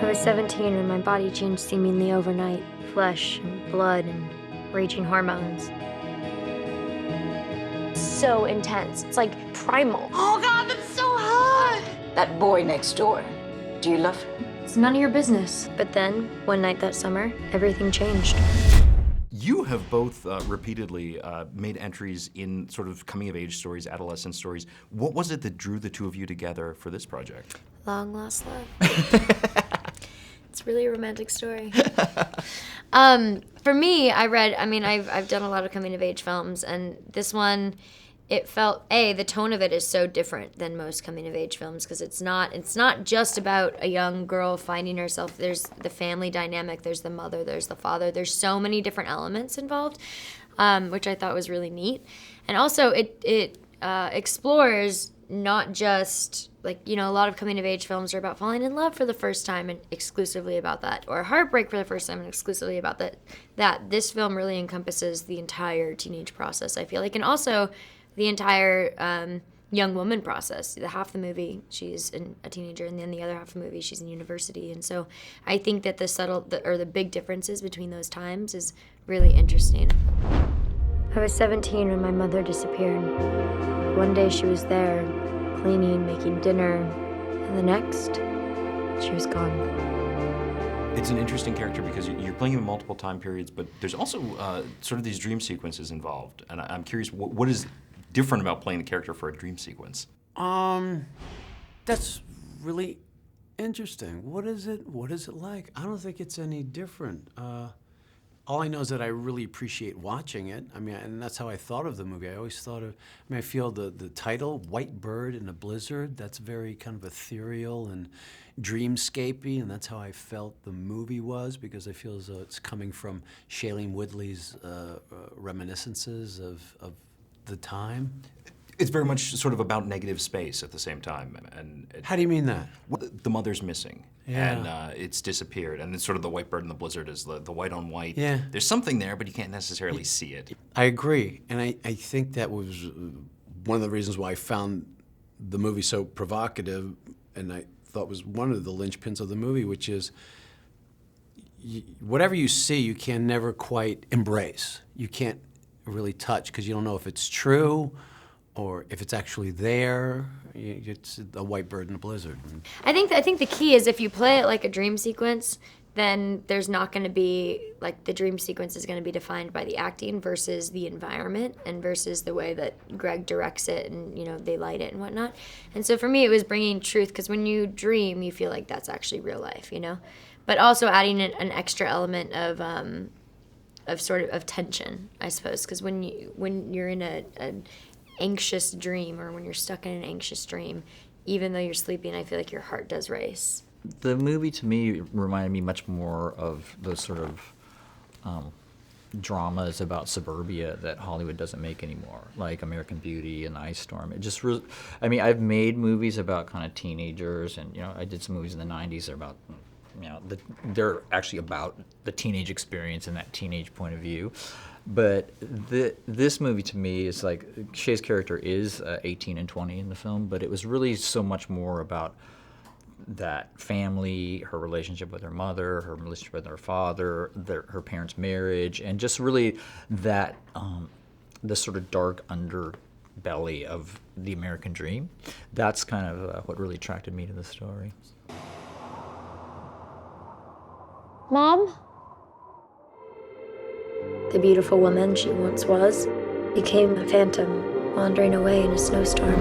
I was 17 when my body changed seemingly overnight. Flesh and blood and raging hormones. So intense. It's like primal. Oh God, that's so hot! That boy next door, do you love him? It's none of your business. But then, one night that summer, everything changed. You have both repeatedly made entries in sort of coming-of-age stories, adolescent stories. What was it that drew the two of you together for this project? Long lost love. It's really a romantic story. For me, I've done a lot of coming-of-age films, and this one, it felt, the tone of it is so different than most coming-of-age films, because it's not just about a young girl finding herself. There's the family dynamic, there's the mother, there's the father. There's so many different elements involved, which I thought was really neat. And also, it explores not just, a lot of coming-of-age films are about falling in love for the first time and exclusively about that, or heartbreak for the first time and exclusively about that. This film really encompasses the entire teenage process, I feel like, and also the entire young woman process. Half the movie, she's a teenager, and then the other half of the movie, she's in university. And so I think that the big differences between those times is really interesting. I was 17 when my mother disappeared. One day she was there, cleaning, making dinner, and the next, she was gone. It's an interesting character because you're playing him in multiple time periods, but there's also sort of these dream sequences involved. And I'm curious, what is different about playing the character for a dream sequence? That's really interesting. What is it like? I don't think it's any different. All I know is that I really appreciate watching it. And that's how I thought of the movie. I always thought of, I feel the title, White Bird in a Blizzard, that's very kind of ethereal and dreamscapey, and that's how I felt the movie was, because I feel as though it's coming from Shailene Woodley's reminiscences of the time. It's very much sort of about negative space at the same time. And How do you mean that? The mother's missing, Yeah. and it's disappeared. And it's sort of the white bird in the blizzard is the white on white. Yeah. There's something there, but you can't necessarily see it. I agree, and I think that was one of the reasons why I found the movie so provocative, and I thought was one of the linchpins of the movie, which is whatever you see, you can never quite embrace. You can't really touch, because you don't know if it's true or if it's actually there. It's a white bird in a blizzard. I think the key is if you play it like a dream sequence, then there's not going to be, the dream sequence is going to be defined by the acting versus the environment and versus the way that Gregg directs it and, they light it and whatnot. And so for me, it was bringing truth, because when you dream, you feel like that's actually real life, But also adding an extra element of tension, I suppose, because when you're in an anxious dream, or when you're stuck in an anxious dream, even though you're sleeping, I feel like your heart does race. The movie, to me, reminded me much more of those sort of dramas about suburbia that Hollywood doesn't make anymore, like American Beauty and Ice Storm. It just really, I've made movies about kind of teenagers, and, I did some movies in the 90s that are about, they're actually about the teenage experience and that teenage point of view. But this movie, to me, is like, Shay's character is 18 and 20 in the film, but it was really so much more about that family, her relationship with her mother, her relationship with her father, her parents' marriage, and just really that, the sort of dark underbelly of the American dream. That's kind of what really attracted me to the story. Mom? The beautiful woman she once was became a phantom wandering away in a snowstorm.